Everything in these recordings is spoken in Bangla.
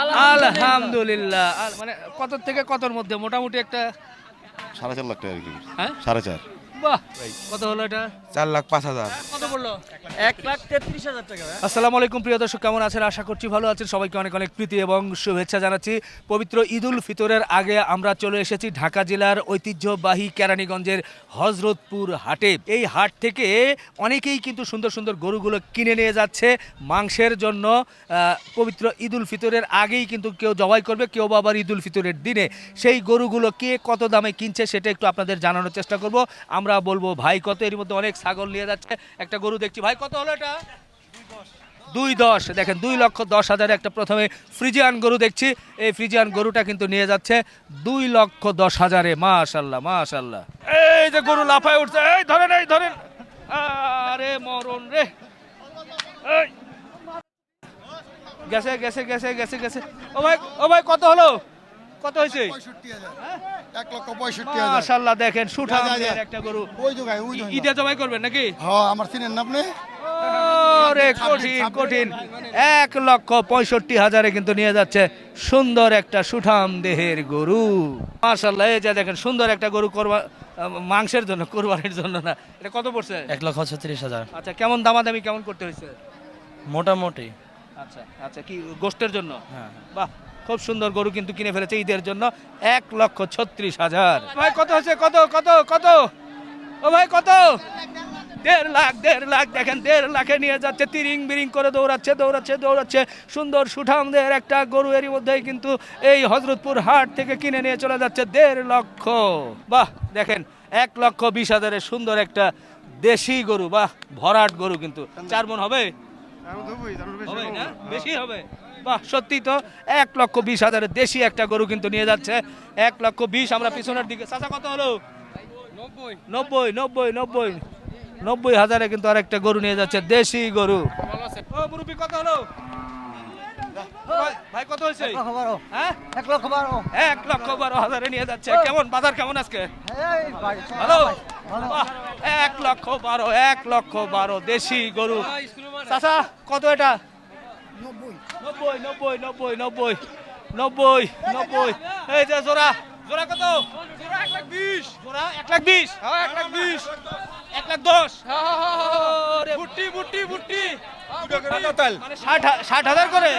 আলহামদুলিল্লাহ। মানে কত থেকে কতর মধ্যে মোটামুটি একটা 4.5 লাখ টাকা আর কি। হ্যাঁ 4.5। বাহ কত হলো এটা? 4,05,000। কত বললো? 1,33,000 টাকা। আসসালামু আলাইকুম প্রিয় দর্শক, কেমন আছেন? আশা করছি ভালো আছেন। সবাইকে অনেক অনেক প্রীতি এবং শুভেচ্ছা জানাচ্ছি। পবিত্র ঈদুল ফিতরের আগে আমরা চলে এসেছি ঢাকা জেলার ঐতিহ্যবাহী কেরানীগঞ্জের হযরতপুর হাটে। এই হাট থেকে অনেকেই কিন্তু সুন্দর সুন্দর গরুগুলো কিনে নিয়ে যাচ্ছে মাংসের জন্য। পবিত্র ঈদুল ফিতরের আগেই কিন্তু কেউ জবাই করবে, কেউ বা আবার ঈদুল ফিতরের দিনে। সেই গরুগুলো কে কত দামে কিনছে সেটা একটু আপনাদের জানানোর চেষ্টা করব। আমরা বলবো ভাই কত, এর মধ্যে অনেক ছাগল নিয়ে যাচ্ছে। একটা গরু দেখছি, ভাই কত হলো এটা? 2.10। দেখেন 2,10,000 একটা প্রথমে ফ্রিজিয়ান গরু দেখছি। এই ফ্রিজিয়ান গরুটা কিন্তু নিয়ে যাচ্ছে 2,10,000-এ। মাশাল্লাহ মাশাল্লাহ। এই যে গরু লাফায় উঠছে, এই ধরেন এই ধরেন, আরে মরণ রে। এই গেছে গেছে গেছে গেছে গেছে। ও ভাই কত হলো? কত হয়েছে? 1,65,000। মাশাল্লাহ দেখেন সুঠাম একটা গরু। ওই জায়গায় ঈদে জবাই করবেন নাকি? হ্যাঁ, আমার চিনেন না আপনি? আরে কঠিন কঠিন। 1,65,000-এ কিন্তু নিয়ে যাচ্ছে সুন্দর একটা সুঠাম দেহের গরু। মাশাল্লাহ এই যে দেখেন সুন্দর একটা গরু মাংসের জন্য, কোরবানির জন্য না। এটা কত পড়ছে? 1,36,000। আচ্ছা, কেমন দামাদামি কেমন করতে হয়েছে? মোটামুটি। আচ্ছা আচ্ছা, কি গোশতের জন্য? হ্যাঁ। বাহ, খুব সুন্দর গরু কিন্তু কিনে ফেলেছে ঈদের জন্য। 1,36,000। ভাই কত হয়েছে? কত কত কত? ও ভাই কত? 1.5 লাখ। দেখেন 1.5 লাখে নিয়ে যাচ্ছে, তিরিং বিরিং করে দৌড়াচ্ছে দৌড়াচ্ছে দৌড়াচ্ছে। সুন্দর সুঠামদের একটা গরু এরই মধ্যেই কিন্তু এই হযরতপুর হাট থেকে কিনে নিয়ে চলে যাচ্ছে 1.5 লক্ষ। বাহ দেখেন 1,20,000-এর সুন্দর একটা দেশি গরু। বাহ, ভরাট গরু কিন্তু 4 মণ হবে? হবে না? বেশি হবে। বাহ, সত্যি তো 1,20,000-এর দেশি একটা গরু কিন্তু নিয়ে যাচ্ছে 1,20,000। আমরা পিছনের দিকে, চাচা কত হলো? 90,000-এ কিন্তু আরেকটা গরু নিয়ে যাচ্ছে, দেশি গরু। ও মুরব্বি কত হলো? ভাই কত হয়েছে? হ্যাঁ 1,12,000-এ নিয়ে যাচ্ছে। কেমন বাজার, কেমন আজকে? ভালো। বাহ, 1,12,000, 1,12,000 দেশি গরু। চাচা কত এটা? 90। এই যে জোড়া, জোড়া কত? জোড়া 1,20,000। জোড়া 1,20,000? হ্যাঁ 1,20,000। 1,10,000? বুটি বুটি বুটি। মানে 60,000 করে?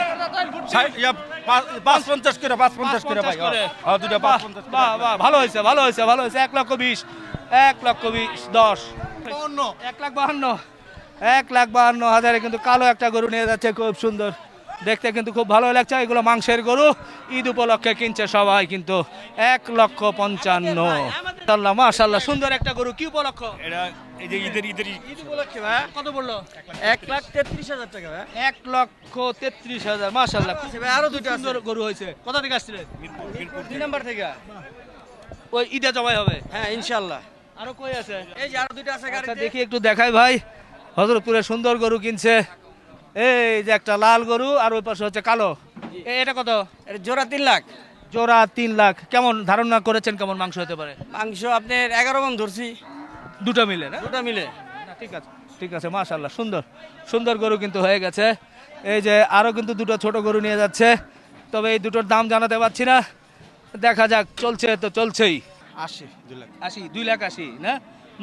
550 করে, 550 করে ভাই। হ্যাঁ, দুটো 550। বাহ বাহ, ভালো হয়েছে ভালো হয়েছে ভালো হয়েছে। 1,20,000, 1,20,000, 10, 1,52,000। 1,52,000-এ কিন্তু কালো একটা গরু নিয়ে যাচ্ছে, খুব সুন্দর দেখতে, কিন্তু খুব ভালো লাগছে। এগুলো মাংসের গরু, ঈদ উপলক্ষে কিনছে সবাই কিন্তু। 1,55,000। মাশাআল্লাহ সুন্দর একটা গরু। কি উপলক্ষ? এটা এই যে ঈদের ঈদ উপলক্ষে। ভাই কত বললো? 1,33,000 টাকা। 1,33,000। মাশাআল্লাহ খুব ভাই আরো দুইটা সুন্দর গরু হয়েছে। কোথা থেকে আসছিলেন? মিরপুর 2 নাম্বার থেকে। ওই ঈদে জবাই হবে? হ্যাঁ ইনশাআল্লাহ। আরো কই আছে? এই যে আরো দুইটা আছে আচ্ছা গাড়িতে। দেখি একটু দেখাই ভাই। হযরতপুরে সুন্দর গরু কিনছে। এই যে একটা লাল গরু, আর ওই পাশে হচ্ছে কালো। এটা কত? এটা জোড়া 3 লাখ। জোড়া 3 লাখ। কেমন ধারণা করেছেন কেমন মাংস হতে পারে? মাংস আপনার 11 মণ ধরছি। দুটো মিলে না? দুটো মিলে। না, ঠিক আছে ঠিক আছে। মাশাআল্লাহ সুন্দর সুন্দর গরু কিন্তু হয়ে গেছে। এই যে আরো কিন্তু দুটো ছোট গরু নিয়ে যাচ্ছে, তবে এই দুটোর দাম জানাতে পারছি না। দেখা যাক, চলছে তো চলছেই। 80, 2 লাখ। 80, 2,80,000 না?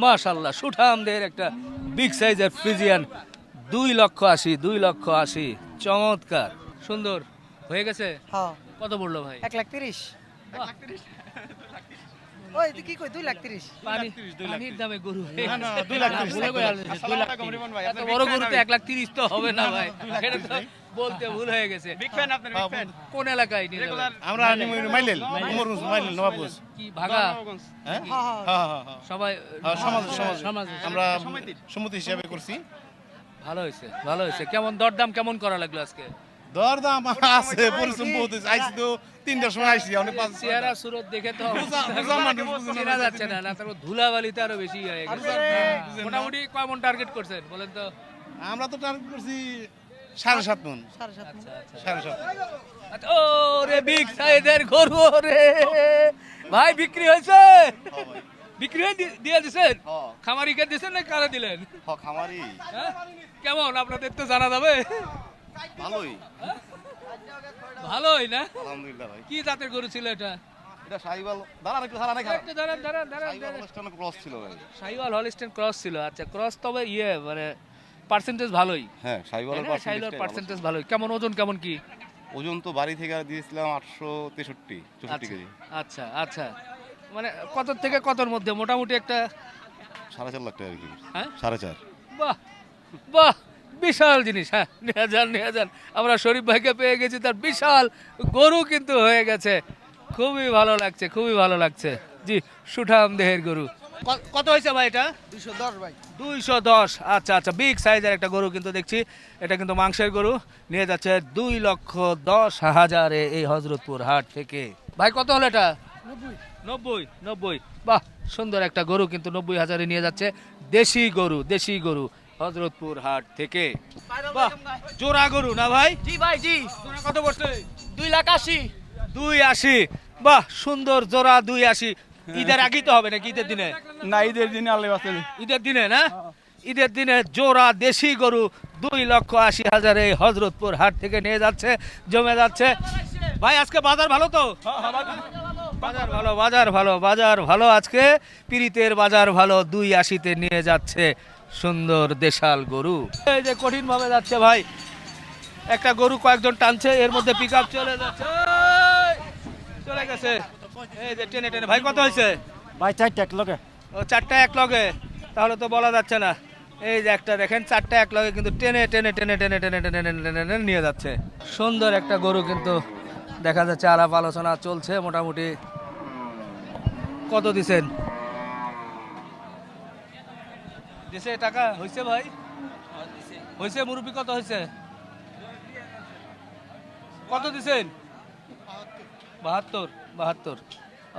মাশাআল্লাহ সুঠামদের একটা বিগ সাইজের ফ্রিজিয়ান। 2,80,000, 2,80,000। চমৎকার সুন্দর হয়ে গেছে। হ্যাঁ কত বললো ভাই? 1,30,000। ওই তুই কি কই 2,30,000? পানির দামে গরু। না, না, 2,30,000 ভুলে গেলাম, 2,30,000 এত বড় গরুতে 1,30,000 তো হবে না ভাই। এটা তো বলতে ভুল হয়ে গেছে। কোন এলাকায় নিয়ে যাবেন? আমরা মাইলেল, উমরগঞ্জ, মাইলেল, নবাবগঞ্জ। কি ভাগা? হ্যাঁ হ্যাঁ হ্যাঁ হ্যাঁ। সবাই সমাজ আমরা সমিতি হিসাবে করছি। ভালো হয়েছে ভালো হয়েছে। কেমন দরদাম কেমন করা লাগলো আজকে? দরদাম আছে, পরিশ্রম বহুত হয়েছে। আইসি তো 3টার সময় আইসি, অনেক চেহারা সুরত দেখে তো বুঝা চেনা যাচ্ছে না। না তারপর ধুলাবালিতে আরো বেশি হয়ে গেছে। মোটামুটি কেমন টার্গেট করছেন বলেন তো? আমরা তো টার্গেট করছি 7.5 মণ। 7,500। 7.5। আচ্ছা, ও রে বিগ সাইজের গরু রে ভাই, বিক্রি হয়েছে? বিক্রি হয়ে দিয়ে দিছেন? খামারিকে দিছেন না কারা দিলেন? খামারি হ্যাঁ? কেমন আপনাদের তো জানা যাবে? ভালোই। ভালোই না? আলহামদুলিল্লাহ ভাই। কি জাতের গরু ছিল এটা? এটা শাহিওয়াল দাঁড়ান একটু দাঁড়ান এখানে। একটু দাঁড়ান দাঁড়ান দাঁড়ান শাহিওয়াল দাঁড়ান। হলস্টাইন ক্রস ছিল ভাই। শাহিওয়াল হলিস্টেইন ক্রস ছিল। আচ্ছা ক্রস তবে মানে পার্সেন্টেজ ভালোই। হ্যাঁ শাহিওয়ালের হ্যাঁ, শাহিওয়াল পার্সেন্টেজ ভালোই। কেমন ওজন কেমন কি? ওজন তো বাড়ি থেকে আর দিয়েছিলাম 863 64 আচ্ছা কেজি। আচ্ছা আচ্ছা মানে কত থেকে কতর মধ্যে মোটামুটি একটা 4.5 লাখ টাকা বিক্রি করছি। হ্যাঁ 4.5। বাহ বাহ বিশাল জিনিস। হ্যাঁ নিয়ে যান আমরা শরীফ ভাইকে পেয়ে গেছি, তার বিশাল গরু কিন্তু হয়ে গেছে। খুবই ভালো লাগছে, খুবই ভালো লাগছে। জি সুঠাম দেহের গরু। কত হয়েছে ভাই এটা? 210 ভাই। 210। আচ্ছা আচ্ছা বিগ সাইজের একটা গরু কিন্তু দেখছি। এটা কিন্তু মাংসের গরু নিয়ে যাচ্ছে 2,10,000 এই হযরতপুর হাট থেকে। ভাই কত হলো এটা? 90। বাহ সুন্দর একটা গরু কিন্তু 90,000 নিয়ে যাচ্ছে। দেশি গরু হযরতপুর হাট থেকে। বাহ জোড়া গরু না ভাই? জি ভাই জি, জোড়া কত পড়ছে? 2,80,000। 280। বাহ সুন্দর জোড়া 280। ঈদের আগেই তো হবে নাকি ঈদের দিনে? না ঈদের দিনে আল্লাহ বাঁচাবে। ঈদের দিনে না? ঈদের দিনে জোড়া দেশি গরু 2,80,000 এই হযরতপুর হাট থেকে নিয়ে যাচ্ছে, জমে যাচ্ছে। ভাই আজকে বাজার ভালো তো? বাজার ভালো আজকে। পিরিতের বাজার ভালো, 280-তে নিয়ে যাচ্ছে সুন্দর দেশাল গরু। এই যে কঠিন ভাবে যাচ্ছে ভাই, একটা গরু কয়েকজন টানছে, এর মধ্যে পিকআপ চলে যাচ্ছে। চলে গেছে এই যে টেনে টেনে। ভাই কত হয়েছে? ভাই 4টা এক লগে। ও 4টা এক লগে, তাহলে তো বলা যাচ্ছে না। এই যে একটা দেখেন 4টা এক লগে কিন্তু টেনে টেনে টেনে টেনে টেনে টেনে টেনে টেনে নিয়ে যাচ্ছে। সুন্দর একটা গরু কিন্তু দেখা যাচ্ছে। আলাপ আলোচনা চলছে মোটামুটি। কত দিছেন? দিছে টাকা হয়েছে ভাই? হয়েছে মুরব্বি কত হয়েছে? কত দিছেন? 72।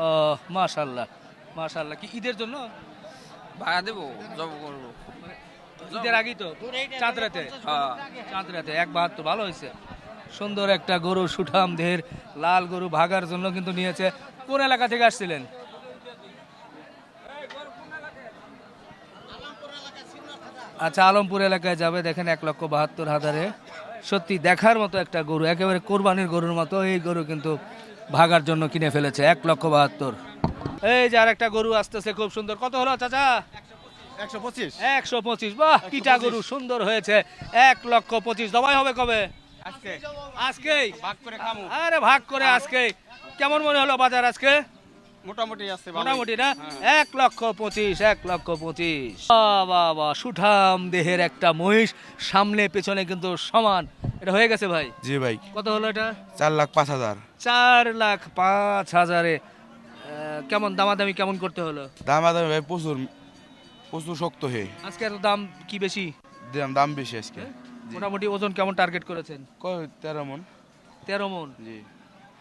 ও মাশাআল্লাহ কি ঈদের জন্য? ভাড়া দেবো, জব করবো। ঈদের আগেই তো চাঁদ রাতে। চাঁদ রাতে 172 ভালো হয়েছে। সুন্দর একটা গরু সুঠাম দেহের লাল গরু ভাগার জন্য কিন্তু নিয়েছে। কোন এলাকা থেকে আসছিলেন? আচ্ছা আলমপুর এলাকায় যাবে। দেখেন 1,72,000-এ সত্যি দেখার মতো একটা গরু, একেবারে কোরবানির গরুর মতো এই গরু কিন্তু ভাগার জন্য কিনে ফেলেছে 1,72,000। এই যে আরেকটা গরু আসতেছে খুব সুন্দর। কত হলো চাচা? 125। 125। বাহ পিটা গরু সুন্দর হয়েছে। 1,25,000 জবাই হবে কবে? আজকেই ভাগ করে খামু। আরে ভাগ করে আজকেই। কেমন মনে হলো বাজার আজকে? মোটামুটি আছে মোটামুটি না? 1,25,000। বাহ সুঠাম দেহের একটা মহিষ, সামনে পেছনে কিন্তু সমান। এটা হয়ে গেছে ভাই? জি ভাই। কত হলো এটা? 4,05,000। 4,05,000-এ কেমন দামাদামি কেমন করতে হলো? দামাদামি ভাই প্রচুর প্রচুর শক্ত হে। আজকে এত দাম কি বেশি? দাম বেশি আজকে। মোটামুটি ওজন কেমন টার্গেট করেছেন? 13 মন। 13 মন। জি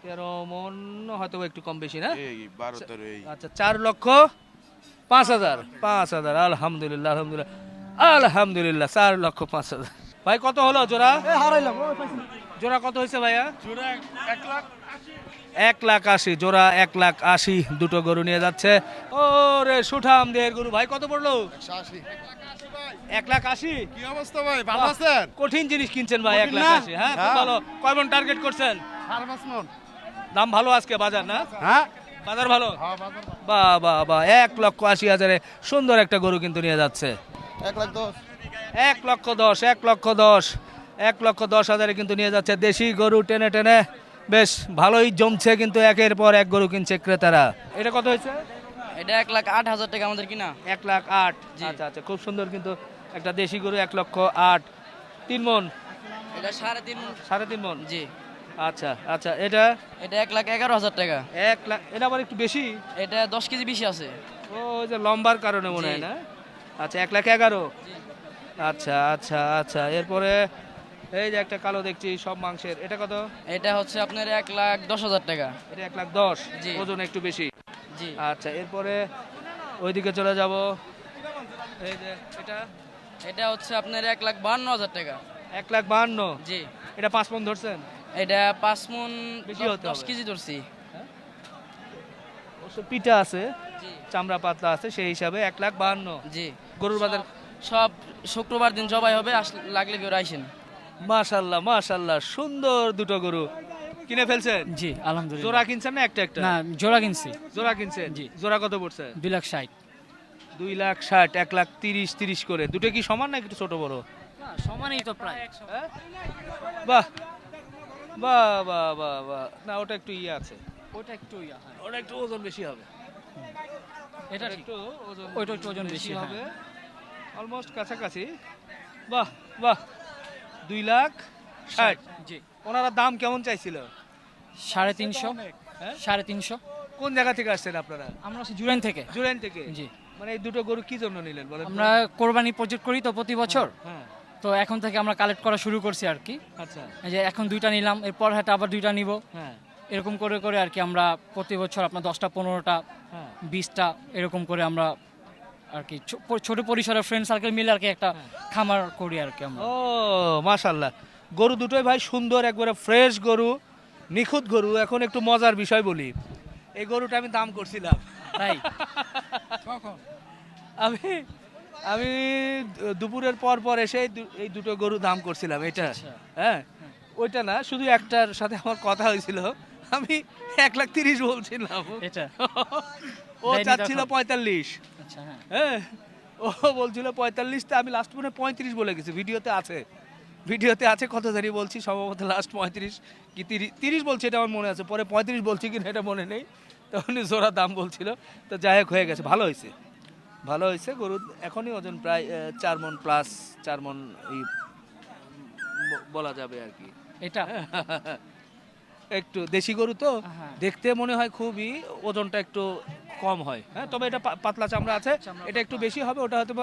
13 মন হয়তো একটু কম বেশি না? এই 12-13 এই। আচ্ছা 4,05,000। আলহামদুলিল্লাহ 4,05,000। ভাই কত হলো জোড়া? হারাইলাম। জোড়া কত হয়েছে ভাইয়া? 1,80,000 জোড়া। 1,80,000 দুটো গরু নিয়ে যাচ্ছে। ও রে সুঠাম দেহের গরু। ভাই কত পড়লো? 1,80,000। কি অবস্থা ভাই, ভালো আছেন? কঠিন জিনিস কিনছেন ভাই। কঠিন না? 1,80,000। হ্যাঁ খুব হ্যাঁ। ভালো। কয় মন টার্গেট করছেন? 5.5 মণ। দাম ভালো আজকে বাজার না? হ্যাঁ বাজার ভালো। হ্যাঁ বাজার। বাহ 1,80,000-এ সুন্দর একটা গরু কিন্তু নিয়ে যাচ্ছে। 1,10,000। 1,10,000 কিন্তু নিয়ে যাচ্ছে দেশি গরু টেনে টেনে। বেশ ভালোই জমছে কিন্তু একের পর এক গরু কিনছে ক্রেতারা। এটা কত হয়েছে? এটা 1,08,000 টাকা আমাদের কিনা। 1,08,000। জি। আচ্ছা খুব সুন্দর কিন্তু একটা দেশি গরু। 1,08,000। 3 মন। এটা 3.5 মণ। 3.5 মন। জি। আচ্ছা এটা? এটা 1,11,000 টাকা। 1 লাখ। এটা আবার একটু বেশি। এটা 10 কেজি বেশি আছে। ও ওই যে লম্বার কারণে মনে জি। হয় না? আচ্ছা 1,11,000। জি। আচ্ছা এরপরে এই যে একটা কালো দেখছি সব মাংসের, এটা কত? এটা হচ্ছে আপনার 1,10,000 টাকা। এটা 1,10,000। জি। ওজন একটু বেশি। জি। আচ্ছা এরপরে ওইদিকে চলে যাব। এই যে এটা হচ্ছে আপনার 1,52,000 টাকা। 1,52,000। জি। এটা 5 মণ ধরছেন? এটা 5 মণ বেশি হতে 10 হবে। কেজি ধরছি। অবশ্য পিঠা আছে, জি। চামড়া পাতলা আছে, সেই হিসাবে 1,52,000। জি। গরুর বাজার সব শুক্রবার দিন জবাই হবে, লাগলে কেউ আইসেন। মাশাল্লাহ মাশাল্লাহ, সুন্দর দুটো গরু কিনে ফেলছেন। জি আলহামদুলিল্লাহ। জোড়া কিনছেন না একটা একটা? না জোড়া কিনছি জোড়া কিনছেন। জি। জোড়া কত পড়ছে? 2,60,000। 2,60,000, 1,30,000 করে। দুটো কি সমান না একটু ছোট বড়? সমানই তো প্রায়। হ্যাঁ? বাহ বাহ বাহ বাহ বাহ, না ওটা একটু ইয়ে আছে, ওটা একটু ওটা একটু ওজন বেশি হবে। এটা ওটা ঠিক। একটু ওজন, ওইটা একটু ওজন বেশি, হ্যাঁ। হবে, অলমোস্ট কাছাকাছি। বাহ বাহ, 2,60,000। জি। ওনারা দাম কেমন চাইছিল? 350, হ্যাঁ? 350। কোন জায়গা থেকে আসছেন আপনারা? আমরা আছি জুরাইন থেকে। জুরাইন থেকে? জি। মানে এই দুটো গরু কি জন্য নিলেন বলেন তো? আমরা কোরবানি প্রজেক্ট করি তো প্রতি বছর, হ্যাঁ, তো এখন থেকে আমরা কালেক্ট করা শুরু করছি আর কি। আচ্ছা, এই যে এখন 2টা নিলাম, এরপর হাটে আবার 2টা নিব, হ্যাঁ এরকম করে করে আর কি আমরা প্রতি বছর আপনার 10টা 15টা হ্যাঁ 20টা এরকম করে আমরা আর কি ছোট পরিসরে ফ্রেন্ড সার্কেল মিলে আর কি একটা খামার করি আর কি আমরা। ও মাশাল্লাহ, গরু দুটোই ভাই সুন্দর, একবারে ফ্রেশ গরু, নিখুঁত গরু। এখন একটু মজার বিষয় বলি, এই গরুটা আমি দাম করছিলাম। তাই আমি আমি দুপুরের পর পর এসে এই দুটো গরু দাম করছিলাম। এটা আচ্ছা। হ্যাঁ, ওইটা না, শুধু একটার সাথে আমার কথা হয়েছিল, আমি 1,30,000 বলছিলাম, এটা ও দেয়নি চাচ্ছিল তখন? 45। আচ্ছা হ্যাঁ হ্যাঁ, ও বলছিল 45, তা আমি লাস্ট মনে 35 বলে গেছি। ভিডিওতে আছে, ভিডিওতে আছে কত জানি বলছি, সম্ভবত লাস্ট 35 কি 30 বলছি, এটা আমার মনে আছে। পরে 35 বলছি কিনা এটা মনে নেই, তখন জোড়া দাম বলছিল। তো যাই হোক, হয়ে গেছে, ভালো হয়েছে, ভালো হয়েছে। গরু এখনই ওজন প্রায় 4 মণ প্লাস, 4 মণ বলা যাবে আর কি। এটা একটু দেশি গরু তো, হ্যাঁ। দেখতে মনে হয় খুবই, ওজনটা একটু কম হয়। হ্যাঁ, তবে এটা পাতলা চামড়া আছে, এটা একটু বেশি হবে, ওটা হয়তো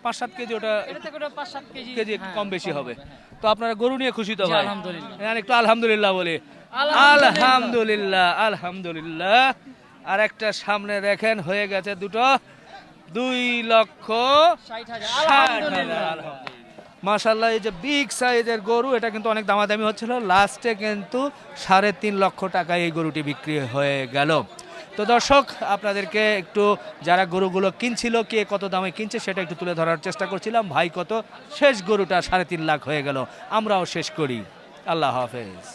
5-7 কেজি, ওটা এটা থেকে ওটা 5-7 কেজি কেজি হ্যাঁ, কম বেশি হবে। হ্যাঁ। তো আপনারা গরু নিয়ে খুশি তো জি, ভাই? আলহামদুলিল্লাহ। হ্যাঁ, একটু আলহামদুলিল্লাহ বলি। আলহামদুলিল্লাহ। আলহামদুলিল্লাহ আলহামদুলিল্লাহ। আর একটা সামনে দেখেন, হয়ে গেছে দুটো, 2,60,000। 60,000 আলহামদুলিল্লাহ। মাশাল্লাহ, এই যে বিগ সাইজের গরু, এটা কিন্তু অনেক দামাদামি হচ্ছিল, লাস্টে কিন্তু 3.5 লক্ষ টাকায় এই গরুটি বিক্রি হয়ে গেল। তো দর্শক, আপনাদেরকে একটু যারা গরুগুলো কিনছিল, কে কত দামে কিনছে সেটা একটু তুলে ধরার চেষ্টা করছিলাম। ভাই কত, শেষ গরুটা 3.5 লাখ হয়ে গেল, আমরাও শেষ করি। আল্লাহ হাফেজ।